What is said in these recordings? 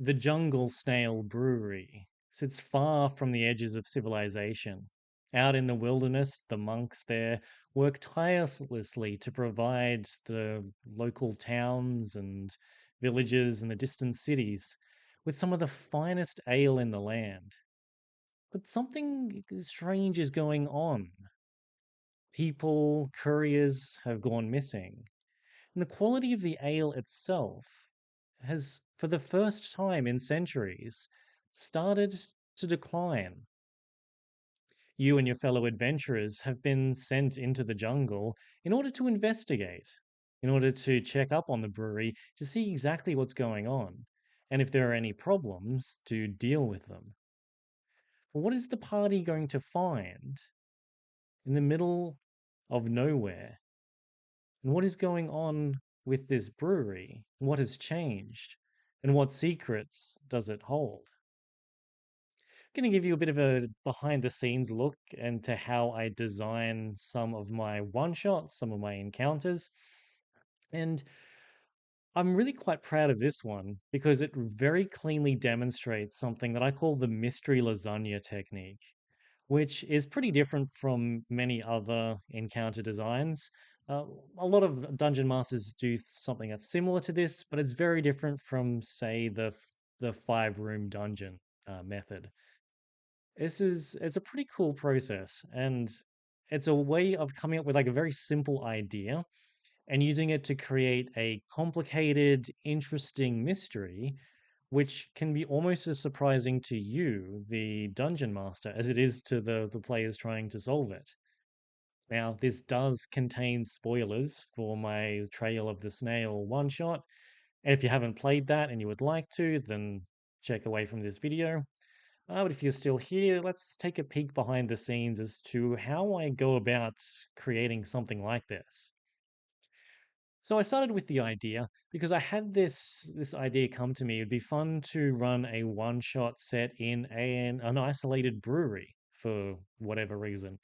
The Jungle Snail Brewery sits far from the edges of civilization. Out in the wilderness, the monks there work tirelessly to provide the local towns and villages and the distant cities with some of the finest ale in the land. But something strange is going on. People, couriers have gone missing, and the quality of the ale itself has, for the first time in centuries, started to decline. You and your fellow adventurers have been sent into the jungle in order to investigate, in order to check up on the brewery to see exactly what's going on, and if there are any problems, to deal with them. But what is the party going to find in the middle of nowhere? And what is going on with this brewery? What has changed? And what secrets does it hold? I'm going to give you a bit of a behind the scenes look into how I design some of my one shots, some of my encounters. And I'm really quite proud of this one because it very cleanly demonstrates something that I call the Mystery Lasagna Technique, which is pretty different from many other encounter designs. Uh, a lot of dungeon masters do something that's similar to this, but it's very different from, say, the 5 room dungeon method. It's a pretty cool process, and it's a way of coming up with like a very simple idea and using it to create a complicated, interesting mystery, which can be almost as surprising to you, the dungeon master, as it is to the players trying to solve it. Now, this does contain spoilers for my Trail of the Snail one shot, and if you haven't played that and you would like to, then check away from this video. But if you're still here, let's take a peek behind the scenes as to how I go about creating something like this. So I started with the idea because I had this idea come to me. It'd be fun to run a one shot set in an isolated brewery for whatever reason.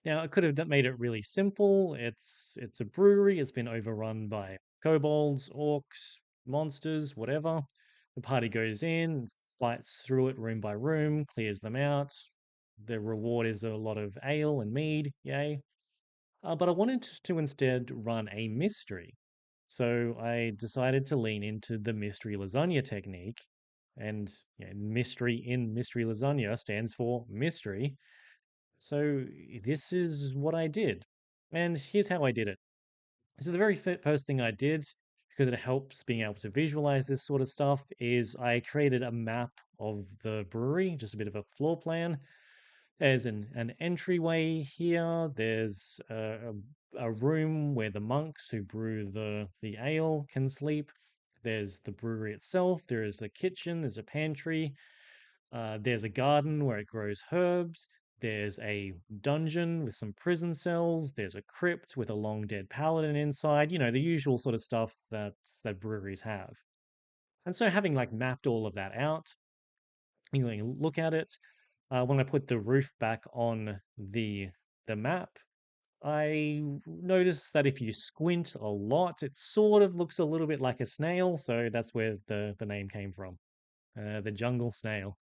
Now I could have made it really simple. It's a brewery. It's been overrun by kobolds, orcs, monsters, whatever. The party goes in, fights through it room by room, clears them out. The reward is a lot of ale and mead, yay. But I wanted to instead run a mystery. So I decided to lean into the mystery lasagna technique. And mystery in mystery lasagna stands for mystery. So this is what I did. And here's how I did it. So the very first thing I did, because it helps being able to visualize this sort of stuff, is I created a map of the brewery, just a bit of a floor plan. There's an entryway here. There's a room where the monks who brew the ale can sleep. There's the brewery itself. There is a kitchen. There's a pantry. There's a garden where it grows herbs. There's a dungeon with some prison cells. There's a crypt with a long dead paladin inside. You know, the usual sort of stuff that breweries have. And so having like mapped all of that out, you can look at it. When I put the roof back on the map, I noticed that if you squint a lot, it sort of looks a little bit like a snail. So that's where the name came from, the jungle snail.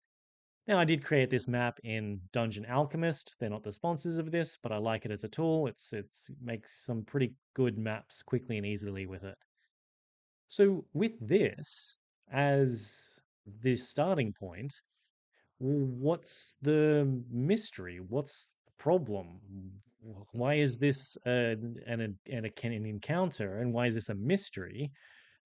Now, I did create this map in Dungeon Alchemist. They're not the sponsors of this, but I like it as a tool. It's makes some pretty good maps quickly and easily with it. So with this as the starting point, what's the mystery? What's the problem? Why is this an encounter, and why is this a mystery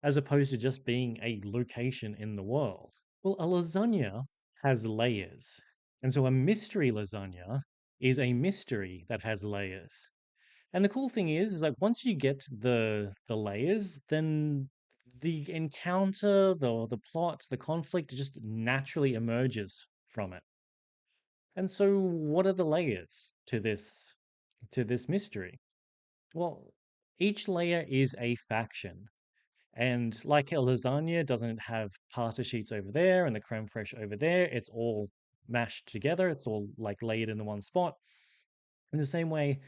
as opposed to just being a location in the world? Well, a lasagna has layers. And so a mystery lasagna is a mystery that has layers. And the cool thing is like once you get the layers, then the encounter, the plot, the conflict just naturally emerges from it. And so what are the layers to this mystery? Well, each layer is a faction. And like a lasagna doesn't have pasta sheets over there and the creme fraiche over there, it's all mashed together. It's all like laid in the one spot. In the same way,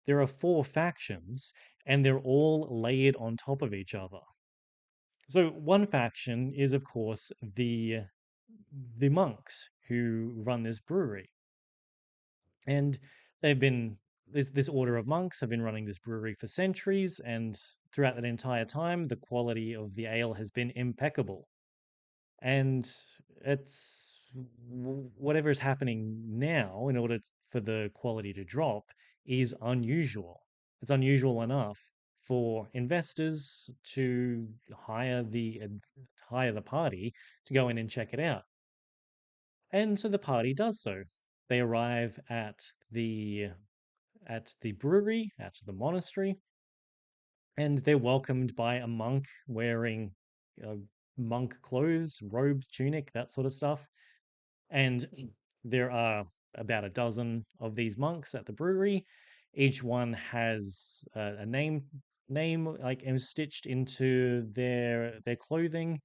there are 4 factions and they're all layered on top of each other. So one faction is, of course, the monks who run this brewery, and they've been this order of monks have been running this brewery for centuries, and throughout that entire time, the quality of the ale has been impeccable. And it's whatever is happening now in order for the quality to drop is unusual. It's unusual enough for investors to hire hire the party to go in and check it out. And so the party does so. They arrive at the brewery, at the monastery, and they're welcomed by a monk wearing uh, monk clothes, robes, tunic, that sort of stuff. And there are about a dozen of these monks at the brewery. Each one has a name like stitched into their clothing.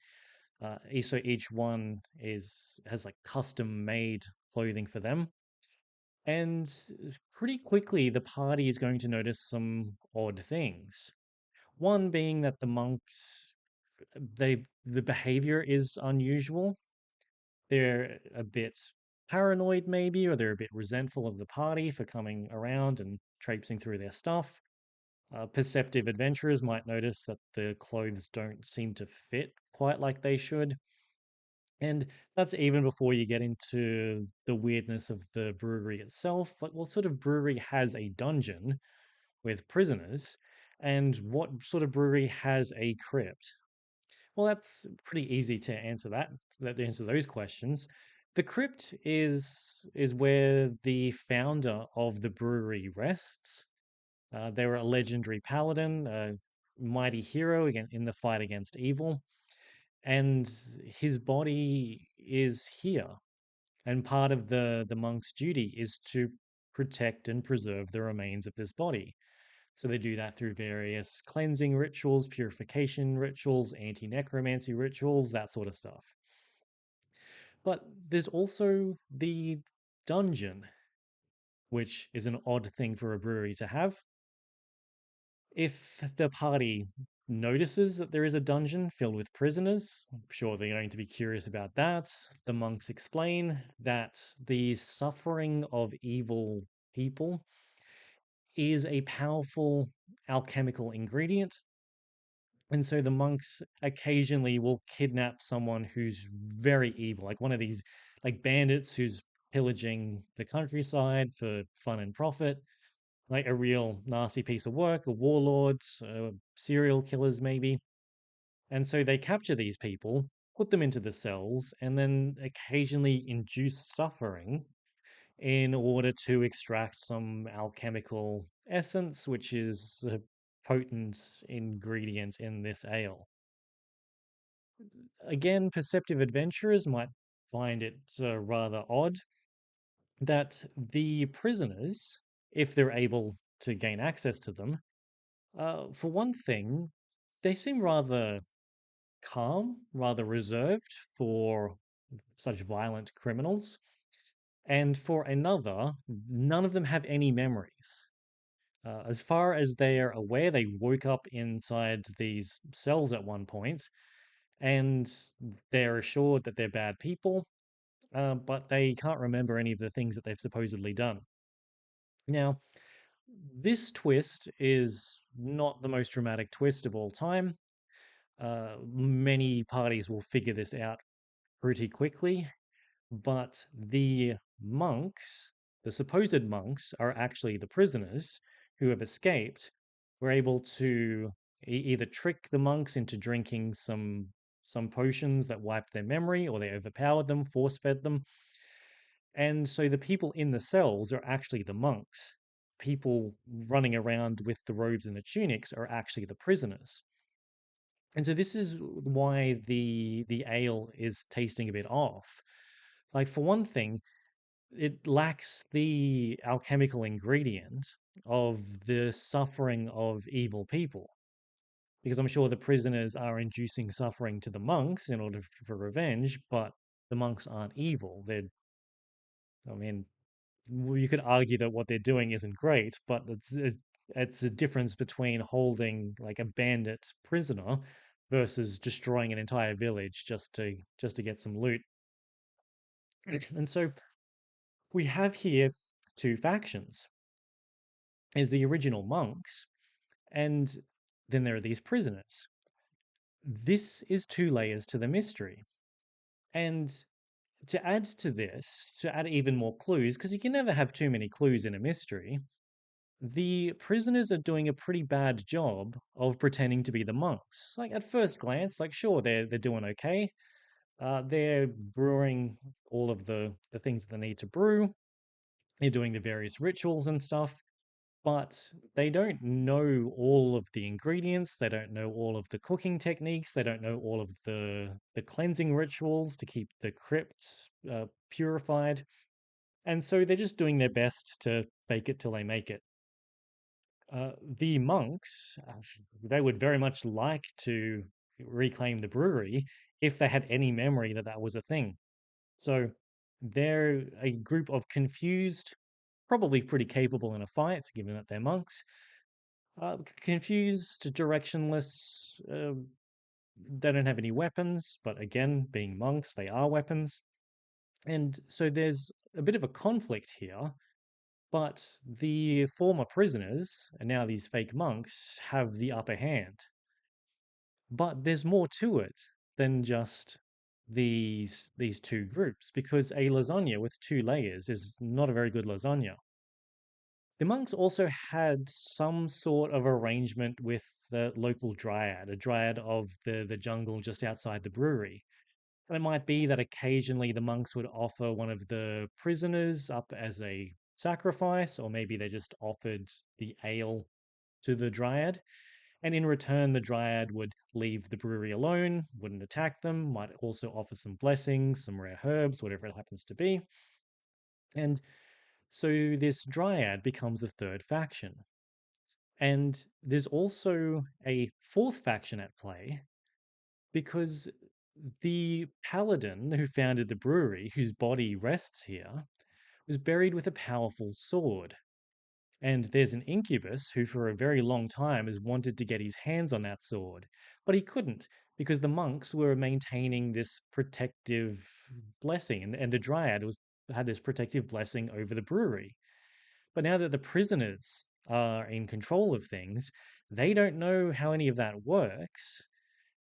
So each one is has like custom made clothing for them. And pretty quickly, the party is going to notice some odd things. One being that the monks, the behavior is unusual. They're a bit paranoid, maybe, or they're a bit resentful of the party for coming around and traipsing through their stuff. Perceptive adventurers might notice that the clothes don't seem to fit quite like they should. And that's even before you get into the weirdness of the brewery itself. Like, what sort of brewery has a dungeon with prisoners? And what sort of brewery has a crypt? Well, that's pretty easy to answer to answer those questions. The crypt is where the founder of the brewery rests. They were a legendary paladin, a mighty hero again in the fight against evil, and his body is here. And part of the monk's duty is to protect and preserve the remains of this body. So they do that through various cleansing rituals, purification rituals, anti necromancy rituals, that sort of stuff. But there's also the dungeon, which is an odd thing for a brewery to have. If the party notices that there is a dungeon filled with prisoners, I'm sure they're going to be curious about that. The monks explain that the suffering of evil people is a powerful alchemical ingredient. And so the monks occasionally will kidnap someone who's very evil, like one of these like bandits who's pillaging the countryside for fun and profit, like a real nasty piece of work, a warlord, serial killers maybe. And so they capture these people, put them into the cells, and then occasionally induce suffering in order to extract some alchemical essence, which is a potent ingredient in this ale. Again, perceptive adventurers might find it rather odd that the prisoners, if they're able to gain access to them, for one thing, they seem rather calm, rather reserved for such violent criminals. And for another, none of them have any memories. As far as they are aware, they woke up inside these cells at one point, and they're assured that they're bad people, but they can't remember any of the things that they've supposedly done. Now, this twist is not the most dramatic twist of all time. Many parties will figure this out pretty quickly, but the monks, the supposed monks, are actually the prisoners who have escaped. Were able to either trick the monks into drinking some potions that wiped their memory, or they overpowered them, force fed them. And so the people in the cells are actually the monks. People running around with the robes and the tunics are actually the prisoners. And so this is why the ale is tasting a bit off. Like for one thing, it lacks the alchemical ingredient of the suffering of evil people. Because I'm sure the prisoners are inducing suffering to the monks in order for revenge, but the monks aren't evil. I mean, you could argue that what they're doing isn't great, but it's a difference between holding like a bandit prisoner versus destroying an entire village just to get some loot. And so we have here two factions. There's the original monks, and then there are these prisoners. This is two layers to the mystery. And to add to this, to add even more clues, because you can never have too many clues in a mystery, the prisoners are doing a pretty bad job of pretending to be the monks. Like at first glance, like sure they're doing okay. They're brewing all of the things that they need to brew. They're doing the various rituals and stuff, but they don't know all of the ingredients. They don't know all of the cooking techniques. They don't know all of the cleansing rituals to keep the crypt purified. And so they're just doing their best to fake it till they make it. The monks, they would very much like to reclaim the brewery if they had any memory that that was a thing. So they're a group of confused, probably pretty capable in a fight, given that they're monks, confused, directionless. They don't have any weapons, but again, being monks, they are weapons. And so there's a bit of a conflict here, but the former prisoners, and now these fake monks, have the upper hand. But there's more to it than just these two groups, because a lasagna with two layers is not a very good lasagna. The monks also had some sort of arrangement with the local dryad, a dryad of the jungle just outside the brewery. And it might be that occasionally the monks would offer one of the prisoners up as a sacrifice, or maybe they just offered the ale to the dryad. And in return, the dryad would leave the brewery alone, wouldn't attack them, might also offer some blessings, some rare herbs, whatever it happens to be. And so this dryad becomes the third faction. And there's also a fourth faction at play because the paladin who founded the brewery, whose body rests here, was buried with a powerful sword. And there's an incubus who, for a very long time, has wanted to get his hands on that sword, but he couldn't because the monks were maintaining this protective blessing, and the dryad had this protective blessing over the brewery. But now that the prisoners are in control of things, they don't know how any of that works,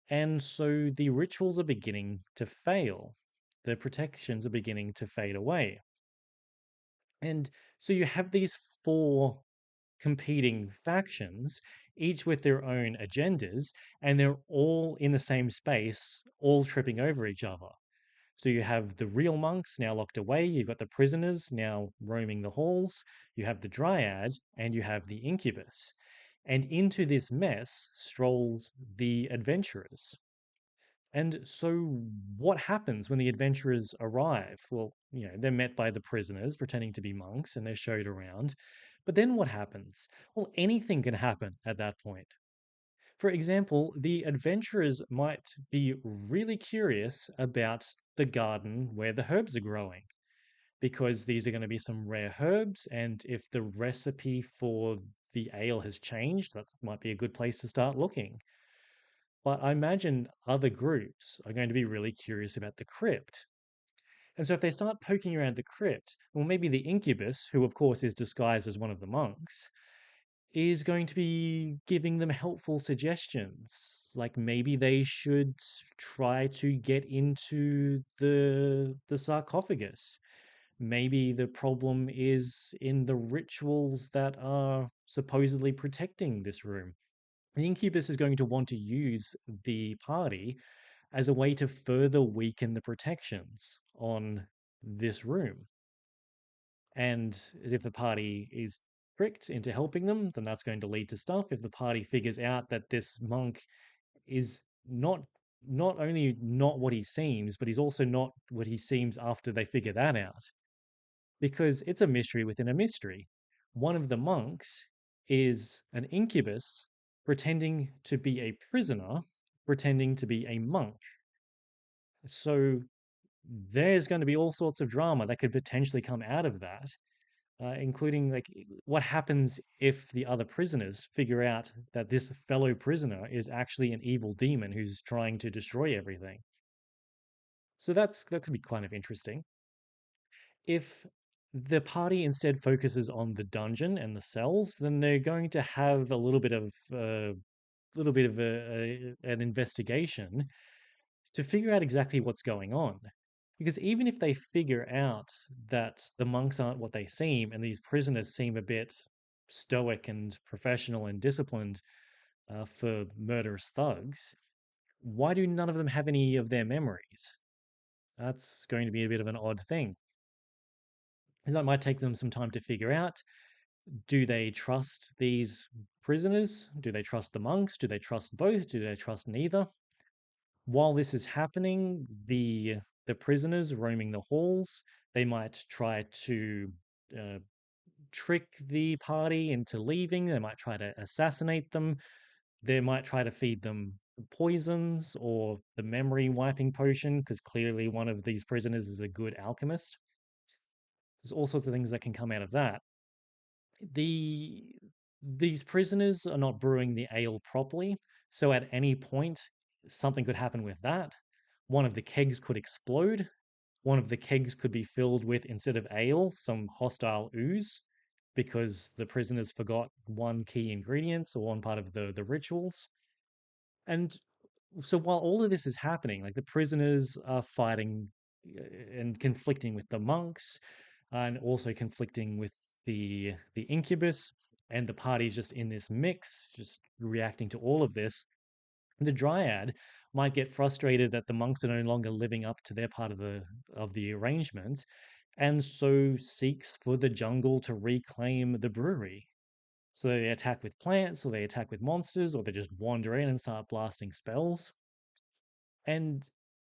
and so the rituals are beginning to fail. The protections are beginning to fade away. And so you have these four competing factions, each with their own agendas, and they're all in the same space, all tripping over each other. So you have the real monks now locked away, you've got the prisoners now roaming the halls, you have the dryad, and you have the incubus. And into this mess strolls the adventurers. And so, what happens when the adventurers arrive? Well, they're met by the prisoners pretending to be monks and they're showed around. But then what happens? Well, anything can happen at that point. For example, the adventurers might be really curious about the garden where the herbs are growing, because these are going to be some rare herbs. And if the recipe for the ale has changed, that might be a good place to start looking. But I imagine other groups are going to be really curious about the crypt. And so if they start poking around the crypt, well, maybe the incubus, who of course is disguised as one of the monks, is going to be giving them helpful suggestions. Like maybe they should try to get into the sarcophagus. Maybe the problem is in the rituals that are supposedly protecting this room. The incubus is going to want to use the party as a way to further weaken the protections on this room. And if the party is tricked into helping them, then that's going to lead to stuff. If the party figures out that this monk is not only not what he seems, but he's also not what he seems after they figure that out. Because it's a mystery within a mystery. One of the monks is an incubus pretending to be a prisoner, pretending to be a monk. So there's going to be all sorts of drama that could potentially come out of that. including like what happens if the other prisoners figure out that this fellow prisoner is actually an evil demon who's trying to destroy everything. So that could be kind of interesting. If the party instead focuses on the dungeon and the cells, then they're going to have a little bit of an investigation to figure out exactly what's going on. Because even if they figure out that the monks aren't what they seem and these prisoners seem a bit stoic and professional and disciplined for murderous thugs, why do none of them have any of their memories? That's going to be a bit of an odd thing. And that might take them some time to figure out. Do they trust these prisoners? Do they trust the monks? Do they trust both? Do they trust neither? While this is happening, the prisoners roaming the halls, they might try to uh, trick the party into leaving. They might try to assassinate them. They might try to feed them poisons or the memory wiping potion, because clearly one of these prisoners is a good alchemist. There's all sorts of things that can come out of that. The these prisoners are not brewing the ale properly, so at any point something could happen with that. One of the kegs could explode. One of the kegs could be filled with, instead of ale, some hostile ooze, because the prisoners forgot one key ingredient or one part of the rituals. And so while all of this is happening, like the prisoners are fighting and conflicting with the monks, and also conflicting with the incubus, and the party's just in this mix, just reacting to all of this. The dryad might get frustrated that the monks are no longer living up to their part of the arrangement, and so seeks for the jungle to reclaim the brewery. So they attack with plants, or they attack with monsters, or they just wander in and start blasting spells. And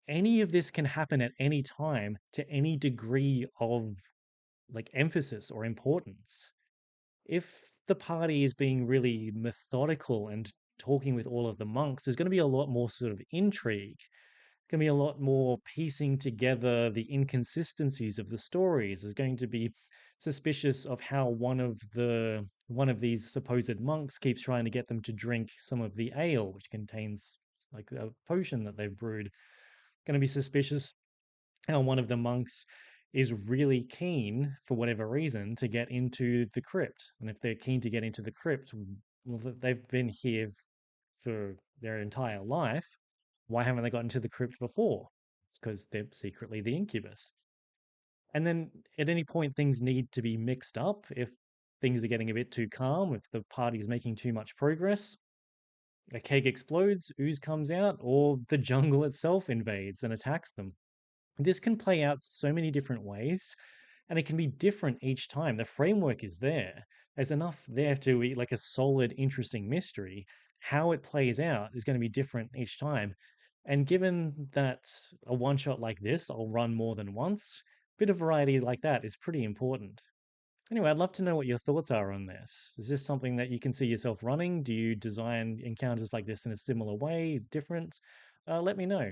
any of this can happen at any time to any degree of like emphasis or importance. If the party is being really methodical and talking with all of the monks, there's going to be a lot more sort of intrigue. Going to be a lot more piecing together the inconsistencies of the stories. There's going to be suspicious of how one of these supposed monks keeps trying to get them to drink some of the ale, which contains like a potion that they've brewed. Going to be suspicious how one of the monks is really keen, for whatever reason, to get into the crypt. And if they're keen to get into the crypt, well, they've been here for their entire life. Why haven't they gotten to the crypt before? It's because they're secretly the incubus. And then at any point, things need to be mixed up. If things are getting a bit too calm, if the party is making too much progress, a keg explodes, ooze comes out, or the jungle itself invades and attacks them. This can play out so many different ways, and it can be different each time. The framework is there. There's enough there to be like a solid, interesting mystery. How it plays out is going to be different each time. And given that a one shot like this, I'll run more than once, a bit of variety like that is pretty important. Anyway, I'd love to know what your thoughts are on this. Is this something that you can see yourself running? Do you design encounters like this in a similar way, different? Let me know.